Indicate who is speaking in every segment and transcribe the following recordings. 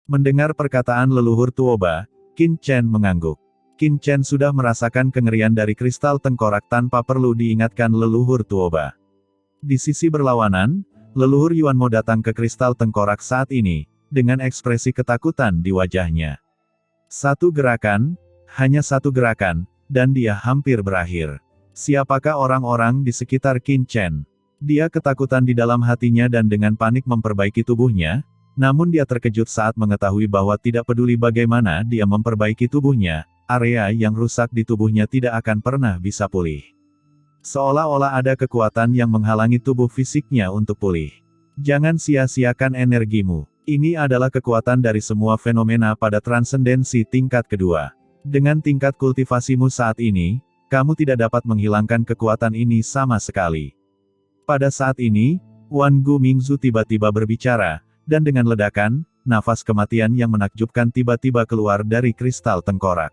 Speaker 1: Mendengar perkataan leluhur Tuoba, Qin Chen mengangguk. Qin Chen sudah merasakan kengerian dari kristal tengkorak tanpa perlu diingatkan leluhur Tuoba. Di sisi berlawanan, leluhur Yuanmo datang ke kristal tengkorak saat ini, dengan ekspresi ketakutan di wajahnya. Satu gerakan, hanya satu gerakan, dan dia hampir berakhir. Siapakah orang-orang di sekitar Qin Chen? Dia ketakutan di dalam hatinya dan dengan panik memperbaiki tubuhnya, namun dia terkejut saat mengetahui bahwa tidak peduli bagaimana dia memperbaiki tubuhnya, area yang rusak di tubuhnya tidak akan pernah bisa pulih. Seolah-olah ada kekuatan yang menghalangi tubuh fisiknya untuk pulih. Jangan sia-siakan energimu. Ini adalah kekuatan dari semua fenomena pada transendensi tingkat kedua. Dengan tingkat kultivasimu saat ini, kamu tidak dapat menghilangkan kekuatan ini sama sekali. Pada saat ini, Wan Gu Mingzu tiba-tiba berbicara, dan dengan ledakan, nafas kematian yang menakjubkan tiba-tiba keluar dari kristal tengkorak.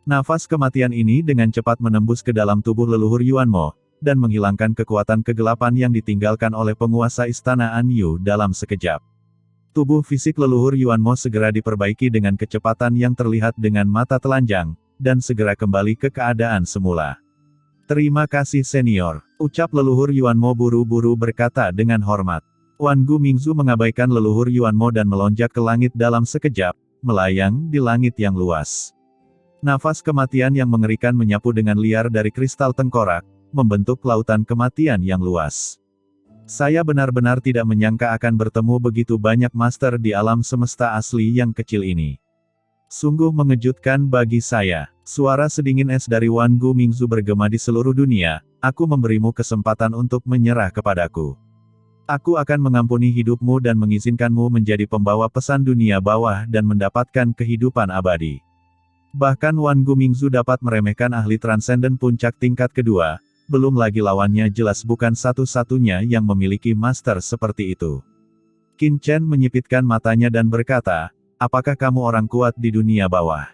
Speaker 1: Nafas kematian ini dengan cepat menembus ke dalam tubuh leluhur Yuanmo, dan menghilangkan kekuatan kegelapan yang ditinggalkan oleh penguasa istana Anyu dalam sekejap. Tubuh fisik leluhur Yuanmo segera diperbaiki dengan kecepatan yang terlihat dengan mata telanjang, dan segera kembali ke keadaan semula. Terima kasih senior, ucap leluhur Yuanmo buru-buru berkata dengan hormat. Wan Gu Mingzu mengabaikan leluhur Yuanmo dan melonjak ke langit dalam sekejap, melayang di langit yang luas. Nafas kematian yang mengerikan menyapu dengan liar dari kristal tengkorak, membentuk lautan kematian yang luas. Saya benar-benar tidak menyangka akan bertemu begitu banyak master di alam semesta asli yang kecil ini. Sungguh mengejutkan bagi saya. Suara sedingin es dari Wan Gu Mingzu bergema di seluruh dunia, aku memberimu kesempatan untuk menyerah kepadaku. Aku akan mengampuni hidupmu dan mengizinkanmu menjadi pembawa pesan dunia bawah dan mendapatkan kehidupan abadi. Bahkan Wan Gu Mingzu dapat meremehkan ahli transenden puncak tingkat kedua, belum lagi lawannya jelas bukan satu-satunya yang memiliki master seperti itu. Qin Chen menyipitkan matanya dan berkata, apakah kamu orang kuat di dunia bawah?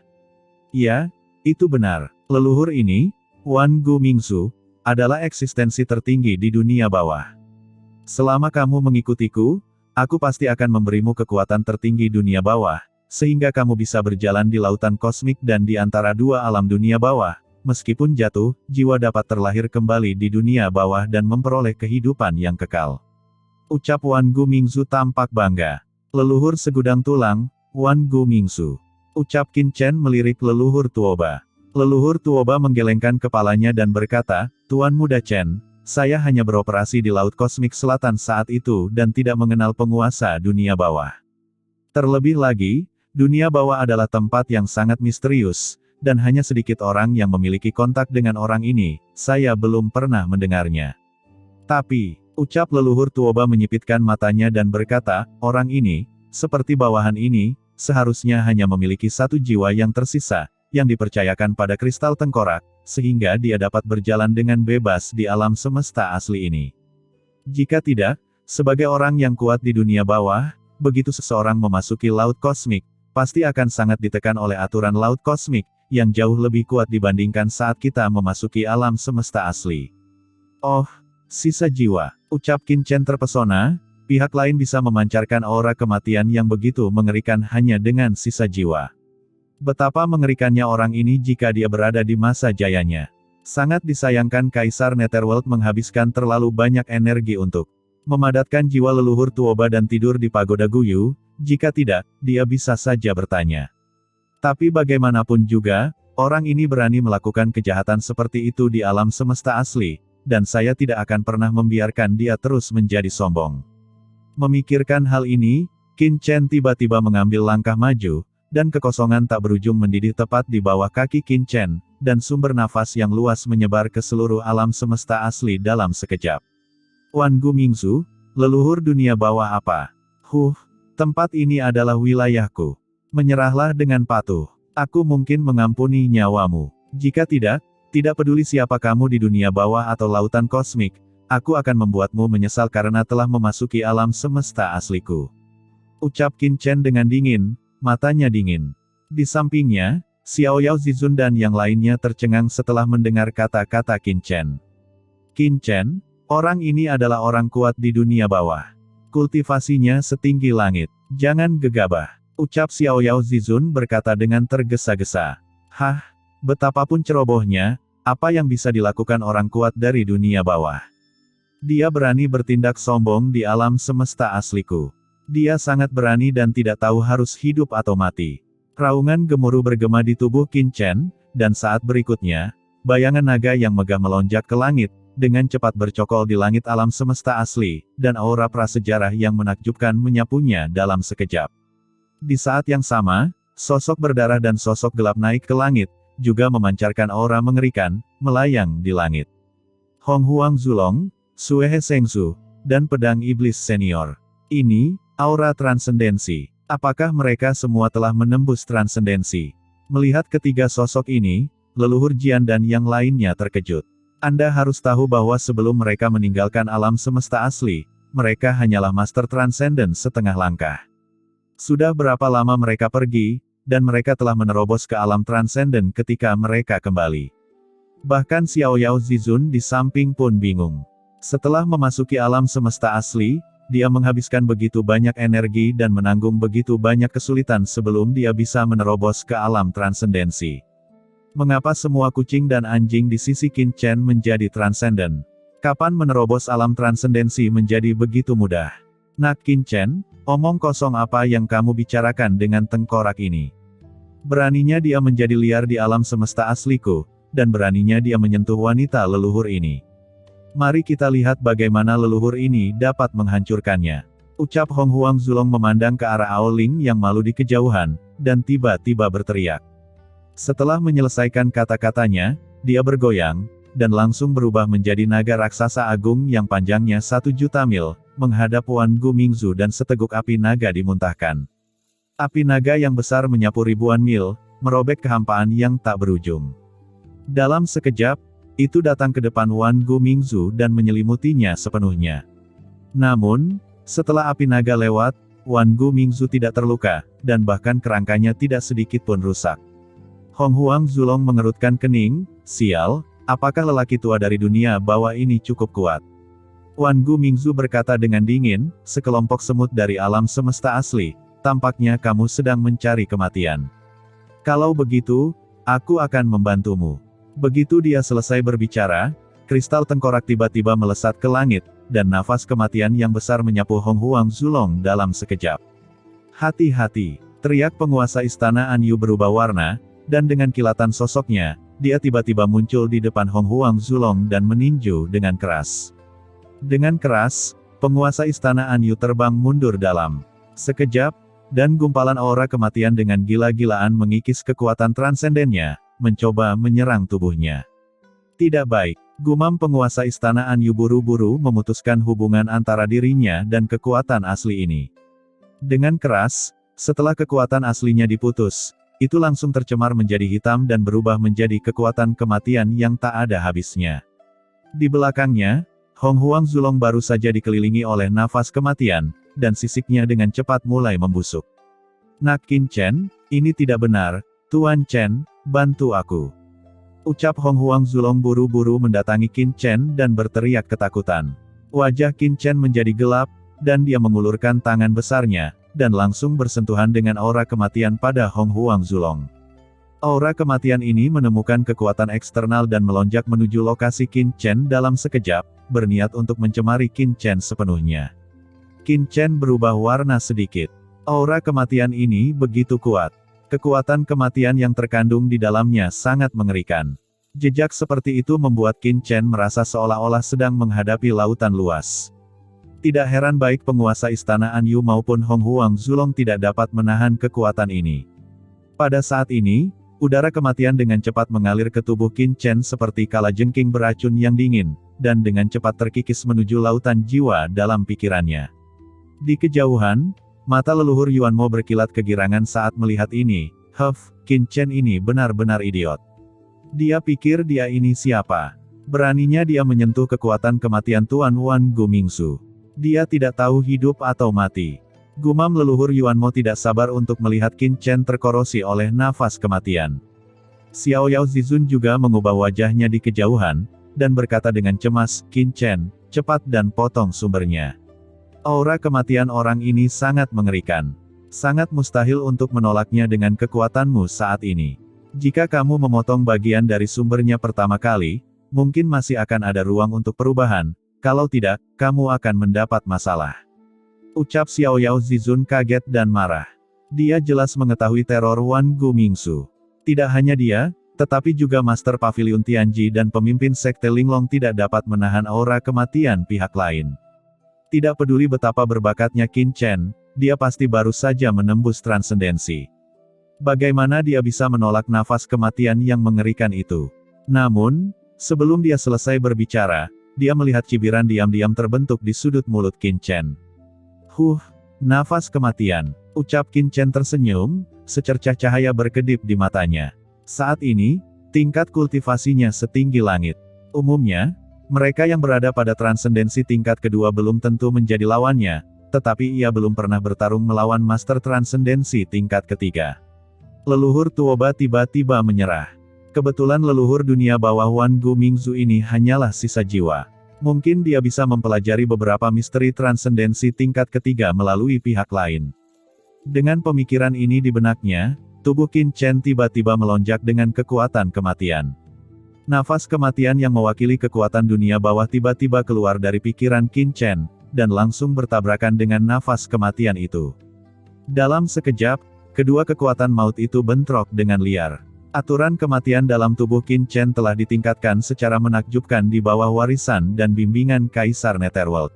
Speaker 1: Ya, itu benar. Leluhur ini, Wan Gu Mingzu, adalah eksistensi tertinggi di dunia bawah. Selama kamu mengikutiku, aku pasti akan memberimu kekuatan tertinggi dunia bawah, sehingga kamu bisa berjalan di lautan kosmik dan di antara dua alam dunia bawah. Meskipun jatuh, jiwa dapat terlahir kembali di dunia bawah dan memperoleh kehidupan yang kekal. Ucap Wan Gu Mingzu tampak bangga. Leluhur segudang tulang, Wan Gu Mingzu. Ucap Qin Chen melirik leluhur Tuoba. Leluhur Tuoba menggelengkan kepalanya dan berkata, Tuan Muda Chen, saya hanya beroperasi di Laut Kosmik Selatan saat itu dan tidak mengenal penguasa dunia bawah. Terlebih lagi, dunia bawah adalah tempat yang sangat misterius, dan hanya sedikit orang yang memiliki kontak dengan orang ini, saya belum pernah mendengarnya. Tapi, ucap leluhur Tuoba menyipitkan matanya dan berkata, orang ini, seperti bawahan ini, seharusnya hanya memiliki satu jiwa yang tersisa, yang dipercayakan pada kristal tengkorak, sehingga dia dapat berjalan dengan bebas di alam semesta asli ini. Jika tidak, sebagai orang yang kuat di dunia bawah, begitu seseorang memasuki laut kosmik, pasti akan sangat ditekan oleh aturan laut kosmik, yang jauh lebih kuat dibandingkan saat kita memasuki alam semesta asli. Oh, sisa jiwa, ucap Qin Chen terpesona, pihak lain bisa memancarkan aura kematian yang begitu mengerikan hanya dengan sisa jiwa. Betapa mengerikannya orang ini jika dia berada di masa jayanya. Sangat disayangkan Kaisar Netherworld menghabiskan terlalu banyak energi untuk memadatkan jiwa leluhur Tuoba dan tidur di pagoda Guyu, jika tidak, dia bisa saja bertanya. Tapi bagaimanapun juga, orang ini berani melakukan kejahatan seperti itu di alam semesta asli, dan saya tidak akan pernah membiarkan dia terus menjadi sombong. Memikirkan hal ini, Qin Chen tiba-tiba mengambil langkah maju, dan kekosongan tak berujung mendidih tepat di bawah kaki Qin Chen, dan sumber nafas yang luas menyebar ke seluruh alam semesta asli dalam sekejap. Wan Gu Mingzu, leluhur dunia bawah apa? Tempat ini adalah wilayahku. Menyerahlah dengan patuh. Aku mungkin mengampuni nyawamu. Jika tidak peduli siapa kamu di dunia bawah atau lautan kosmik, aku akan membuatmu menyesal karena telah memasuki alam semesta asliku. Ucap Qin Chen dengan dingin. Matanya dingin. Di sampingnya, Xiao Yao Zizun dan yang lainnya tercengang setelah mendengar kata-kata Qin Chen. Qin Chen, orang ini adalah orang kuat di dunia bawah. Kultivasinya setinggi langit. Jangan gegabah. Ucap Xiao Yao Zizun berkata dengan tergesa-gesa. Hah, betapapun cerobohnya, apa yang bisa dilakukan orang kuat dari dunia bawah? Dia berani bertindak sombong di alam semesta asliku. Dia sangat berani dan tidak tahu harus hidup atau mati. Raungan gemuruh bergema di tubuh Qin Chen, dan saat berikutnya, bayangan naga yang megah melonjak ke langit, dengan cepat bercokol di langit alam semesta asli, dan aura prasejarah yang menakjubkan menyapunya dalam sekejap. Di saat yang sama, sosok berdarah dan sosok gelap naik ke langit, juga memancarkan aura mengerikan, melayang di langit. Hong Huang Zulong, Sue He Sengsu, dan pedang iblis senior. Ini, aura transendensi. Apakah mereka semua telah menembus transendensi? Melihat ketiga sosok ini, leluhur Jian dan yang lainnya terkejut. Anda harus tahu bahwa sebelum mereka meninggalkan alam semesta asli, mereka hanyalah master transenden setengah langkah. Sudah berapa lama mereka pergi, dan mereka telah menerobos ke alam transenden ketika mereka kembali. Bahkan Xiao Yao Zizun di samping pun bingung. Setelah memasuki alam semesta asli, dia menghabiskan begitu banyak energi dan menanggung begitu banyak kesulitan sebelum dia bisa menerobos ke alam transendensi. Mengapa semua kucing dan anjing di sisi Qin Chen menjadi transenden? Kapan menerobos alam transendensi menjadi begitu mudah? Nak Qin Chen, omong kosong apa yang kamu bicarakan dengan tengkorak ini? Beraninya dia menjadi liar di alam semesta asliku, dan beraninya dia menyentuh wanita leluhur ini. Mari kita lihat bagaimana leluhur ini dapat menghancurkannya. Ucap Hong Huang Zulong memandang ke arah Aoling yang malu di kejauhan, dan tiba-tiba berteriak. Setelah menyelesaikan kata-katanya, dia bergoyang, dan langsung berubah menjadi naga raksasa agung yang panjangnya 1 juta mil, menghadap Wan Gu Mingzu dan seteguk api naga dimuntahkan. Api naga yang besar menyapu ribuan mil, merobek kehampaan yang tak berujung. Dalam sekejap, itu datang ke depan Wan Gu Mingzu dan menyelimutinya sepenuhnya. Namun, setelah api naga lewat, Wan Gu Mingzu tidak terluka, dan bahkan kerangkanya tidak sedikit pun rusak. Hong Huang Zulong mengerutkan kening, sial, apakah lelaki tua dari dunia bawah ini cukup kuat? Wan Gu Mingzu berkata dengan dingin, sekelompok semut dari alam semesta asli, tampaknya kamu sedang mencari kematian. Kalau begitu, aku akan membantumu. Begitu dia selesai berbicara, kristal tengkorak tiba-tiba melesat ke langit, dan nafas kematian yang besar menyapu Hong Huang Zulong dalam sekejap. Hati-hati, teriak penguasa istana Anyu berubah warna, dan dengan kilatan sosoknya, dia tiba-tiba muncul di depan Hong Huang Zulong dan meninju dengan keras. Dengan keras, penguasa istana Anyu terbang mundur dalam sekejap, dan gumpalan aura kematian dengan gila-gilaan mengikis kekuatan transendennya, mencoba menyerang tubuhnya. Tidak baik, gumam penguasa istana Anyu buru-buru memutuskan hubungan antara dirinya dan kekuatan asli ini. Dengan keras, setelah kekuatan aslinya diputus, itu langsung tercemar menjadi hitam dan berubah menjadi kekuatan kematian yang tak ada habisnya. Di belakangnya, Hong Huang Zulong baru saja dikelilingi oleh nafas kematian, dan sisiknya dengan cepat mulai membusuk. Nak Qin Chen, ini tidak benar, Tuan Chen, bantu aku. Ucap Hong Huang Zulong buru-buru mendatangi Qin Chen dan berteriak ketakutan. Wajah Qin Chen menjadi gelap, dan dia mengulurkan tangan besarnya, dan langsung bersentuhan dengan aura kematian pada Hong Huang Zulong. Aura kematian ini menemukan kekuatan eksternal dan melonjak menuju lokasi Qin Chen dalam sekejap, berniat untuk mencemari Qin Chen sepenuhnya. Qin Chen berubah warna sedikit. Aura kematian ini begitu kuat. Kekuatan kematian yang terkandung di dalamnya sangat mengerikan. Jejak seperti itu membuat Qin Chen merasa seolah-olah sedang menghadapi lautan luas. Tidak heran baik penguasa istana Anyu maupun Hong Huang Zulong tidak dapat menahan kekuatan ini. Pada saat ini, udara kematian dengan cepat mengalir ke tubuh Qin Chen seperti kalajengking beracun yang dingin, dan dengan cepat terkikis menuju lautan jiwa dalam pikirannya. Di kejauhan, mata leluhur Yuan Mo berkilat kegirangan saat melihat ini. Qin Chen ini benar-benar idiot. Dia pikir dia ini siapa? Beraninya dia menyentuh kekuatan kematian Tuan Wan Gu Mingzu. Dia tidak tahu hidup atau mati. Gumam leluhur Yuan Mo tidak sabar untuk melihat Qin Chen terkorosi oleh nafas kematian. Xiao Yao Zizun juga mengubah wajahnya di kejauhan, dan berkata dengan cemas, Qin Chen, cepat dan potong sumbernya. Aura kematian orang ini sangat mengerikan. Sangat mustahil untuk menolaknya dengan kekuatanmu saat ini. Jika kamu memotong bagian dari sumbernya pertama kali, mungkin masih akan ada ruang untuk perubahan, kalau tidak, kamu akan mendapat masalah. Ucap Xiao Yao Zizun kaget dan marah. Dia jelas mengetahui teror Wan Gumingsu. Tidak hanya dia, tetapi juga Master Pavilion Tianji dan pemimpin Sekte Linglong tidak dapat menahan aura kematian pihak lain. Tidak peduli betapa berbakatnya Qin Chen, dia pasti baru saja menembus transendensi. Bagaimana dia bisa menolak nafas kematian yang mengerikan itu? Namun, sebelum dia selesai berbicara, dia melihat cibiran diam-diam terbentuk di sudut mulut Qin Chen. Nafas kematian. Ucap Qin Chen tersenyum, secercah cahaya berkedip di matanya. Saat ini, tingkat kultivasinya setinggi langit. Umumnya, mereka yang berada pada transendensi tingkat kedua belum tentu menjadi lawannya, tetapi ia belum pernah bertarung melawan master transendensi tingkat ketiga. Leluhur Tuoba tiba-tiba menyerah. Kebetulan leluhur dunia bawah Wan Gumingzu ini hanyalah sisa jiwa. Mungkin dia bisa mempelajari beberapa misteri transendensi tingkat ketiga melalui pihak lain. Dengan pemikiran ini di benaknya, tubuh Qin Chen tiba-tiba melonjak dengan kekuatan kematian. Nafas kematian yang mewakili kekuatan dunia bawah tiba-tiba keluar dari pikiran Qin Chen, dan langsung bertabrakan dengan nafas kematian itu. Dalam sekejap, kedua kekuatan maut itu bentrok dengan liar. Aturan kematian dalam tubuh Qin Chen telah ditingkatkan secara menakjubkan di bawah warisan dan bimbingan Kaisar Netherworld.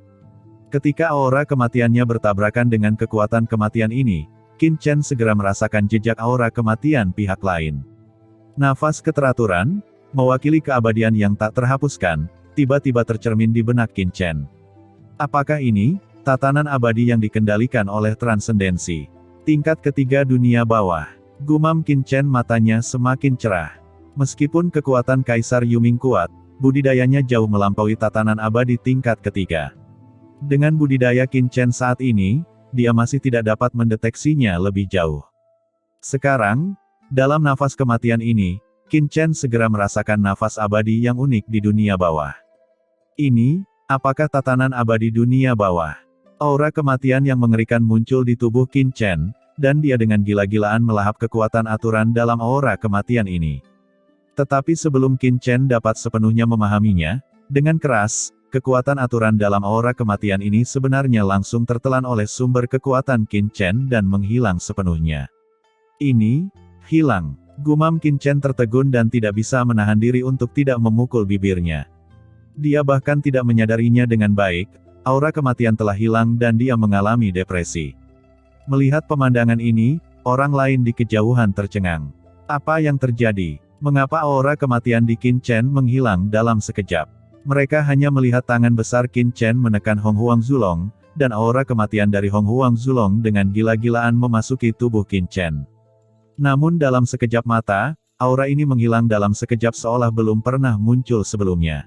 Speaker 1: Ketika aura kematiannya bertabrakan dengan kekuatan kematian ini, Qin Chen segera merasakan jejak aura kematian pihak lain. Nafas keteraturan, mewakili keabadian yang tak terhapuskan, tiba-tiba tercermin di benak Qin Chen. Apakah ini tatanan abadi yang dikendalikan oleh transendensi tingkat ketiga dunia bawah? Gumam Qin Chen, matanya semakin cerah. Meskipun kekuatan Kaisar Yuming kuat, budidayanya jauh melampaui tatanan abadi tingkat ketiga. Dengan budidaya Qin Chen saat ini, dia masih tidak dapat mendeteksinya lebih jauh. Sekarang, dalam nafas kematian ini, Qin Chen segera merasakan nafas abadi yang unik di dunia bawah. Ini, apakah tatanan abadi dunia bawah? Aura kematian yang mengerikan muncul di tubuh Qin Chen, dan dia dengan gila-gilaan melahap kekuatan aturan dalam aura kematian ini. Tetapi sebelum Qin Chen dapat sepenuhnya memahaminya, dengan keras, kekuatan aturan dalam aura kematian ini sebenarnya langsung tertelan oleh sumber kekuatan Qin Chen dan menghilang sepenuhnya. Ini, hilang. Gumam Qin Chen tertegun dan tidak bisa menahan diri untuk tidak memukul bibirnya. Dia bahkan tidak menyadarinya dengan baik, aura kematian telah hilang dan dia mengalami depresi. Melihat pemandangan ini, orang lain di kejauhan tercengang. Apa yang terjadi? Mengapa aura kematian di Qin Chen menghilang dalam sekejap? Mereka hanya melihat tangan besar Qin Chen menekan Hong Huang Zulong, dan aura kematian dari Hong Huang Zulong dengan gila-gilaan memasuki tubuh Qin Chen. Namun dalam sekejap mata, aura ini menghilang dalam sekejap seolah belum pernah muncul sebelumnya.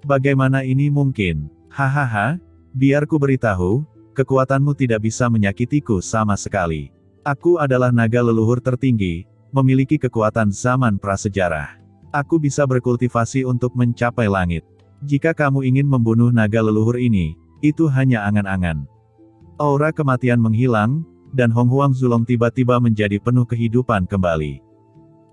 Speaker 1: Bagaimana ini mungkin? Hahaha, biar ku beritahu, kekuatanmu tidak bisa menyakitiku sama sekali. Aku adalah naga leluhur tertinggi, memiliki kekuatan zaman prasejarah. Aku bisa berkultivasi untuk mencapai langit. Jika kamu ingin membunuh naga leluhur ini, itu hanya angan-angan. Aura kematian menghilang, dan Hong Huang Zulong tiba-tiba menjadi penuh kehidupan kembali.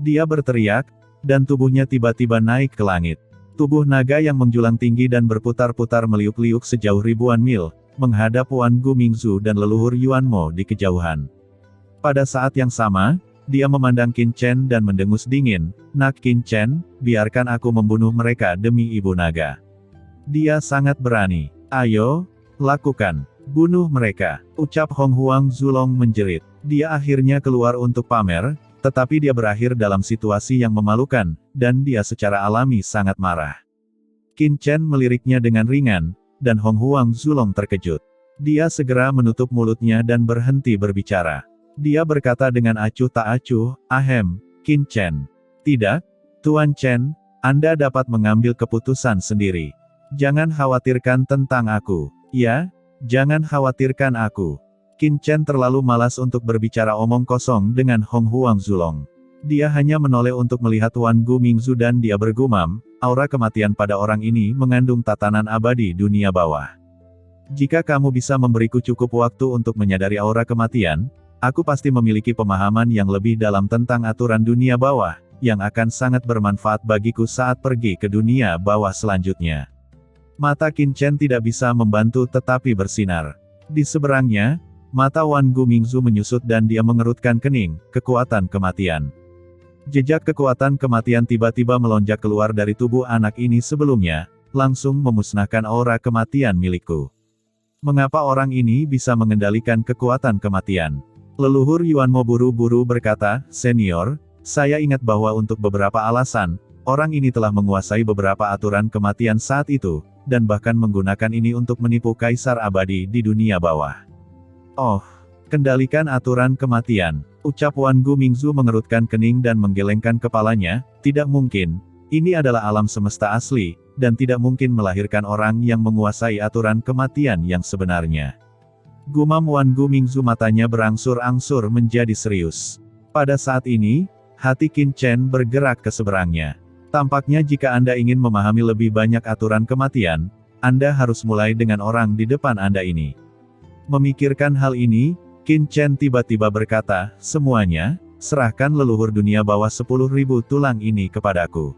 Speaker 1: Dia berteriak, dan tubuhnya tiba-tiba naik ke langit. Tubuh naga yang menjulang tinggi dan berputar-putar meliuk-liuk sejauh ribuan mil, menghadap Wan Gumingzu dan leluhur Yuan Mo di kejauhan. Pada saat yang sama, dia memandang Qin Chen dan mendengus dingin, "Nak Qin Chen, biarkan aku membunuh mereka demi ibu naga." Dia sangat berani. "Ayo, lakukan. Bunuh mereka," ucap Hong Huang Zulong menjerit. Dia akhirnya keluar untuk pamer, tetapi dia berakhir dalam situasi yang memalukan, dan dia secara alami sangat marah. Qin Chen meliriknya dengan ringan, dan Hong Huang Zulong terkejut. Dia segera menutup mulutnya dan berhenti berbicara. Dia berkata dengan acuh tak acuh, "Ahem, Qin Chen. Tidak, Tuan Chen, Anda dapat mengambil keputusan sendiri. Jangan khawatirkan tentang aku. Ya, jangan khawatirkan aku." Qin Chen terlalu malas untuk berbicara omong kosong dengan Hong Huang Zulong. Dia hanya menoleh untuk melihat Wan Gumingzu dan dia bergumam, aura kematian pada orang ini mengandung tatanan abadi dunia bawah. Jika kamu bisa memberiku cukup waktu untuk menyadari aura kematian, Aku pasti memiliki pemahaman yang lebih dalam tentang aturan dunia bawah, yang akan sangat bermanfaat bagiku saat pergi ke dunia bawah selanjutnya. Mata Qin Chen tidak bisa membantu tetapi bersinar. Di seberangnya, mata Wan Gumingzu menyusut dan dia mengerutkan kening, kekuatan kematian. Jejak kekuatan kematian tiba-tiba melonjak keluar dari tubuh anak ini sebelumnya, langsung memusnahkan aura kematian milikku. Mengapa orang ini bisa mengendalikan kekuatan kematian? Leluhur Yuanmo buru-buru berkata, "Senior, saya ingat bahwa untuk beberapa alasan, orang ini telah menguasai beberapa aturan kematian saat itu, dan bahkan menggunakan ini untuk menipu kaisar abadi di dunia bawah." "Oh, kendalikan aturan kematian," ucap Wan Gumingzu mengerutkan kening dan menggelengkan kepalanya, "Tidak mungkin, ini adalah alam semesta asli, dan tidak mungkin melahirkan orang yang menguasai aturan kematian yang sebenarnya." Gumam Wan Gumingzu, matanya berangsur-angsur menjadi serius. Pada saat ini, hati Qin Chen bergerak ke seberangnya. Tampaknya jika Anda ingin memahami lebih banyak aturan kematian, Anda harus mulai dengan orang di depan Anda ini. Memikirkan hal ini, Qin Chen tiba-tiba berkata, "Semuanya, serahkan leluhur dunia bawah 10.000 tulang ini kepadaku.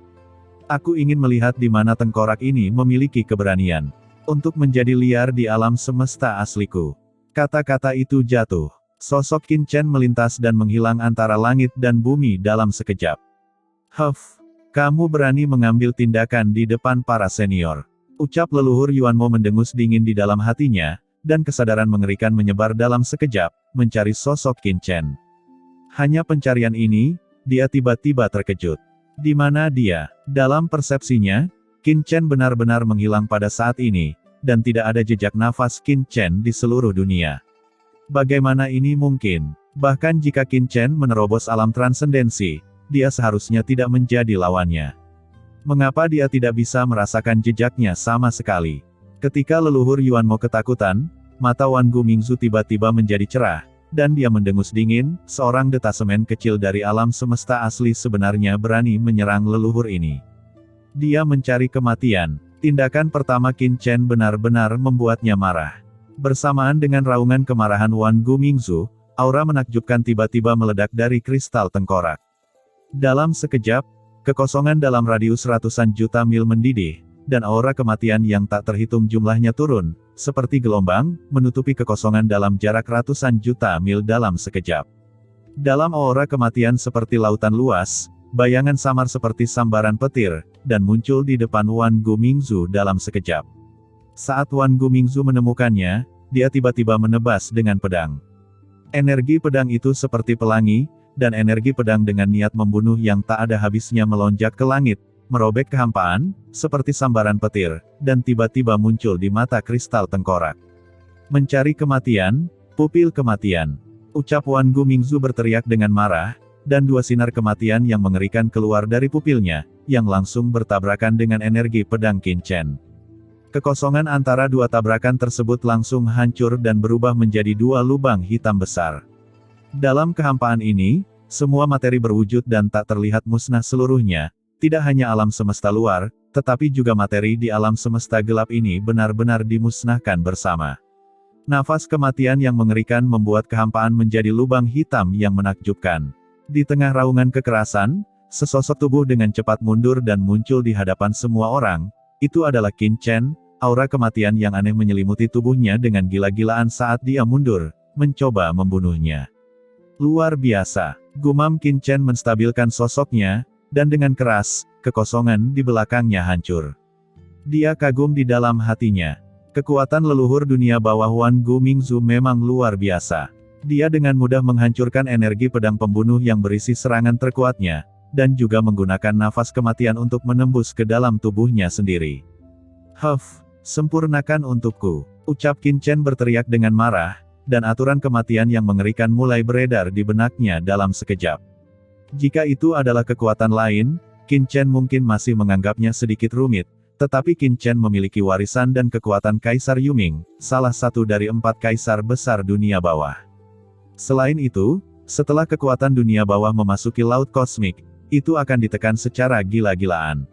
Speaker 1: Aku ingin melihat di mana tengkorak ini memiliki keberanian untuk menjadi liar di alam semesta asliku." Kata-kata itu jatuh. Sosok Qin Chen melintas dan menghilang antara langit dan bumi dalam sekejap. "Huff, kamu berani mengambil tindakan di depan para senior," ucap leluhur Yuanmo mendengus dingin di dalam hatinya, dan kesadaran mengerikan menyebar dalam sekejap, mencari sosok Qin Chen. Hanya pencarian ini, dia tiba-tiba terkejut. Di mana dia? Dalam persepsinya, Qin Chen benar-benar menghilang pada saat ini, dan tidak ada jejak nafas Qin Chen di seluruh dunia. Bagaimana ini mungkin? Bahkan jika Qin Chen menerobos alam transendensi, dia seharusnya tidak menjadi lawannya. Mengapa dia tidak bisa merasakan jejaknya sama sekali? Ketika leluhur Yuanmo ketakutan, mata Wan Gumingzu tiba-tiba menjadi cerah, dan dia mendengus dingin, seorang detasemen kecil dari alam semesta asli sebenarnya berani menyerang leluhur ini. Dia mencari kematian. Tindakan pertama Qin Chen benar-benar membuatnya marah. Bersamaan dengan raungan kemarahan Wan Gumingzu, aura menakjubkan tiba-tiba meledak dari kristal tengkorak. Dalam sekejap, kekosongan dalam radius ratusan juta mil mendidih, dan aura kematian yang tak terhitung jumlahnya turun, seperti gelombang, menutupi kekosongan dalam jarak ratusan juta mil dalam sekejap. Dalam aura kematian seperti lautan luas, bayangan samar seperti sambaran petir, dan muncul di depan Wan Gumingzu dalam sekejap. Saat Wan Gumingzu menemukannya, dia tiba-tiba menebas dengan pedang. Energi pedang itu seperti pelangi, dan energi pedang dengan niat membunuh yang tak ada habisnya melonjak ke langit, merobek kehampaan, seperti sambaran petir, dan tiba-tiba muncul di mata kristal tengkorak. "Mencari kematian, pupil kematian," ucap Wan Gumingzu berteriak dengan marah, dan dua sinar kematian yang mengerikan keluar dari pupilnya, yang langsung bertabrakan dengan energi pedang Qin Chen. Kekosongan antara dua tabrakan tersebut langsung hancur dan berubah menjadi dua lubang hitam besar. Dalam kehampaan ini, semua materi berwujud dan tak terlihat musnah seluruhnya, tidak hanya alam semesta luar, tetapi juga materi di alam semesta gelap ini benar-benar dimusnahkan bersama. Nafas kematian yang mengerikan membuat kehampaan menjadi lubang hitam yang menakjubkan. Di tengah raungan kekerasan, sesosok tubuh dengan cepat mundur dan muncul di hadapan semua orang. Itu adalah Qin Chen. Aura kematian yang aneh menyelimuti tubuhnya dengan gila-gilaan saat dia mundur, mencoba membunuhnya. "Luar biasa," gumam Qin Chen menstabilkan sosoknya, dan dengan keras, kekosongan di belakangnya hancur. Dia kagum di dalam hatinya. Kekuatan leluhur dunia bawah Wan Gumingzu memang luar biasa. Dia dengan mudah menghancurkan energi pedang pembunuh yang berisi serangan terkuatnya, dan juga menggunakan nafas kematian untuk menembus ke dalam tubuhnya sendiri. "Huff, sempurnakan untukku," ucap Qin Chen berteriak dengan marah, dan aturan kematian yang mengerikan mulai beredar di benaknya dalam sekejap. Jika itu adalah kekuatan lain, Qin Chen mungkin masih menganggapnya sedikit rumit, tetapi Qin Chen memiliki warisan dan kekuatan Kaisar Yuming, salah satu dari 4 kaisar besar dunia bawah. Selain itu, setelah kekuatan dunia bawah memasuki laut kosmik, itu akan ditekan secara gila-gilaan.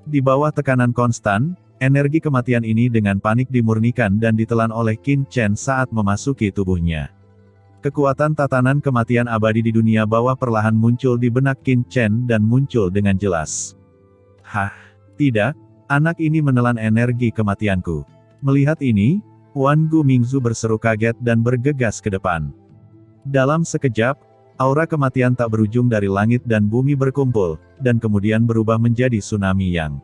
Speaker 1: Di bawah tekanan konstan, energi kematian ini dengan panik dimurnikan dan ditelan oleh Qin Chen saat memasuki tubuhnya. Kekuatan tatanan kematian abadi di dunia bawah perlahan muncul di benak Qin Chen dan muncul dengan jelas. Hah, tidak, anak ini menelan energi kematianku. Melihat ini, Wan Gu Mingzu berseru kaget dan bergegas ke depan. Dalam sekejap, aura kematian tak berujung dari langit dan bumi berkumpul, dan kemudian berubah menjadi tsunami yang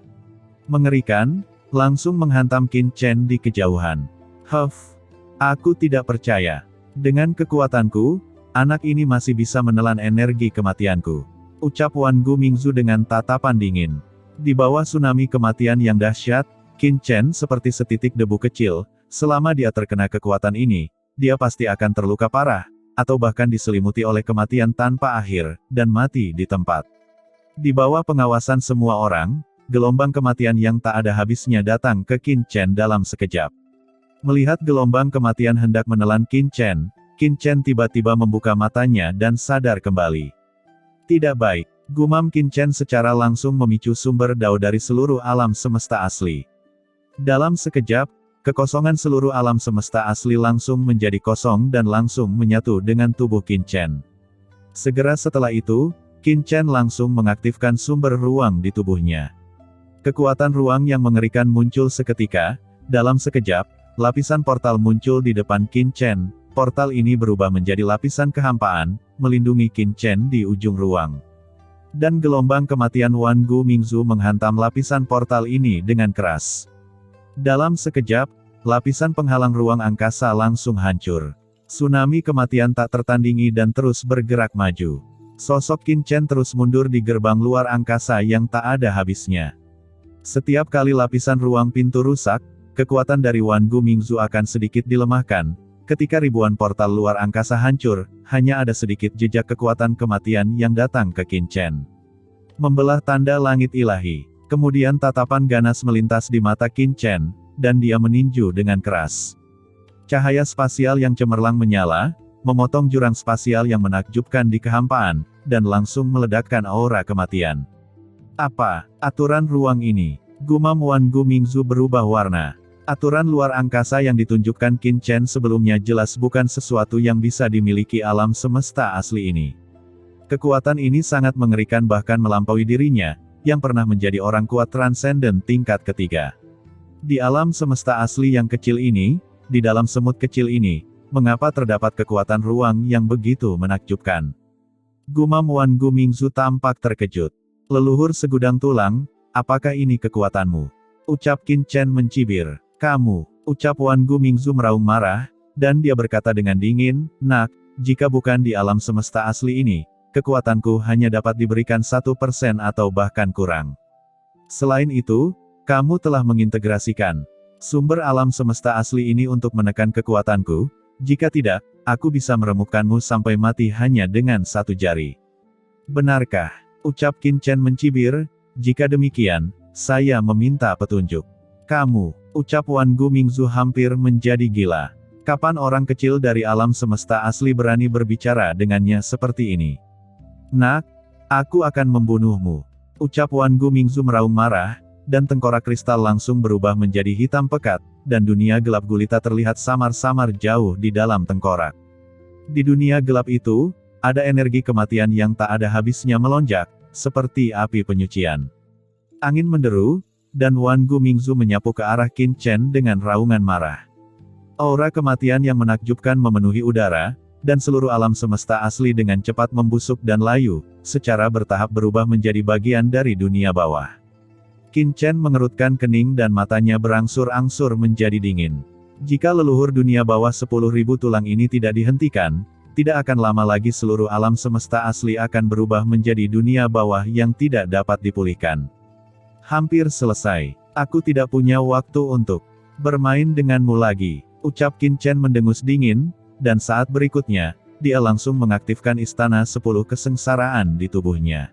Speaker 1: mengerikan, langsung menghantam Qin Chen di kejauhan. Huff, aku tidak percaya. Dengan kekuatanku, anak ini masih bisa menelan energi kematianku. Ucap Wan Gu Mingzu dengan tatapan dingin. Di bawah tsunami kematian yang dahsyat, Qin Chen seperti setitik debu kecil. Selama dia terkena kekuatan ini, dia pasti akan terluka parah, atau bahkan diselimuti oleh kematian tanpa akhir, dan mati di tempat. Di bawah pengawasan semua orang, gelombang kematian yang tak ada habisnya datang ke Qin Chen dalam sekejap. Melihat gelombang kematian hendak menelan Qin Chen tiba-tiba membuka matanya dan sadar kembali. Tidak baik, gumam Qin Chen secara langsung memicu sumber dao dari seluruh alam semesta asli. Dalam sekejap, kekosongan seluruh alam semesta asli langsung menjadi kosong dan langsung menyatu dengan tubuh Qin Chen. Segera setelah itu, Qin Chen langsung mengaktifkan sumber ruang di tubuhnya. Kekuatan ruang yang mengerikan muncul seketika, dalam sekejap, lapisan portal muncul di depan Qin Chen. Portal ini berubah menjadi lapisan kehampaan, melindungi Qin Chen di ujung ruang. Dan gelombang kematian Wan Gu Mingzu menghantam lapisan portal ini dengan keras. Dalam sekejap, lapisan penghalang ruang angkasa langsung hancur. Tsunami kematian tak tertandingi dan terus bergerak maju. Sosok Qin Chen terus mundur di gerbang luar angkasa yang tak ada habisnya. Setiap kali lapisan ruang pintu rusak, kekuatan dari Wan Gu Mingzu akan sedikit dilemahkan. Ketika ribuan portal luar angkasa hancur, hanya ada sedikit jejak kekuatan kematian yang datang ke Qin Chen. Membelah tanda langit ilahi. Kemudian tatapan ganas melintas di mata Qin Chen, dan dia meninju dengan keras. Cahaya spasial yang cemerlang menyala, memotong jurang spasial yang menakjubkan di kehampaan, dan langsung meledakkan aura kematian. Apa aturan ruang ini? Gumam Wan Gu Mingzu berubah warna. Aturan luar angkasa yang ditunjukkan Qin Chen sebelumnya jelas bukan sesuatu yang bisa dimiliki alam semesta asli ini. Kekuatan ini sangat mengerikan bahkan melampaui dirinya, yang pernah menjadi orang kuat transenden tingkat ketiga. Di alam semesta asli yang kecil ini, di dalam semut kecil ini, mengapa terdapat kekuatan ruang yang begitu menakjubkan? Gumam Wan Gu Mingzu tampak terkejut. Leluhur segudang tulang, apakah ini kekuatanmu? Ucap Qin Chen mencibir. Kamu, ucap Wan Gu Mingzu meraung marah, dan dia berkata dengan dingin, nak, jika bukan di alam semesta asli ini, kekuatanku hanya dapat diberikan 1% atau bahkan kurang. Selain itu, kamu telah mengintegrasikan sumber alam semesta asli ini untuk menekan kekuatanku, jika tidak, aku bisa meremukkanmu sampai mati hanya dengan satu jari. Benarkah? Ucap Qin Chen mencibir, jika demikian, saya meminta petunjuk. Kamu, ucap Wan Gu Mingzu hampir menjadi gila. Kapan orang kecil dari alam semesta asli berani berbicara dengannya seperti ini? Nak, aku akan membunuhmu. Ucap Wan Gu Mingzu meraung marah, dan tengkorak kristal langsung berubah menjadi hitam pekat, dan dunia gelap gulita terlihat samar-samar jauh di dalam tengkorak. Di dunia gelap itu, ada energi kematian yang tak ada habisnya melonjak, seperti api penyucian. Angin menderu, dan Wan Gu Mingzu menyapu ke arah Qin Chen dengan raungan marah. Aura kematian yang menakjubkan memenuhi udara, dan seluruh alam semesta asli dengan cepat membusuk dan layu, secara bertahap berubah menjadi bagian dari dunia bawah. Qin Chen mengerutkan kening dan matanya berangsur-angsur menjadi dingin. Jika leluhur dunia bawah 10.000 tulang ini tidak dihentikan, tidak akan lama lagi seluruh alam semesta asli akan berubah menjadi dunia bawah yang tidak dapat dipulihkan. Hampir selesai. Aku tidak punya waktu untuk bermain denganmu lagi, ucap Qin Chen mendengus dingin, dan saat berikutnya, dia langsung mengaktifkan istana 10 kesengsaraan di tubuhnya.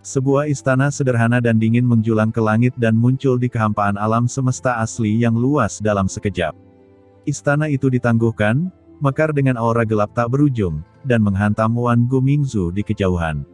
Speaker 1: Sebuah istana sederhana dan dingin menjulang ke langit dan muncul di kehampaan alam semesta asli yang luas dalam sekejap. Istana itu ditangguhkan, mekar dengan aura gelap tak berujung, dan menghantam Wan Gu Mingzu di kejauhan.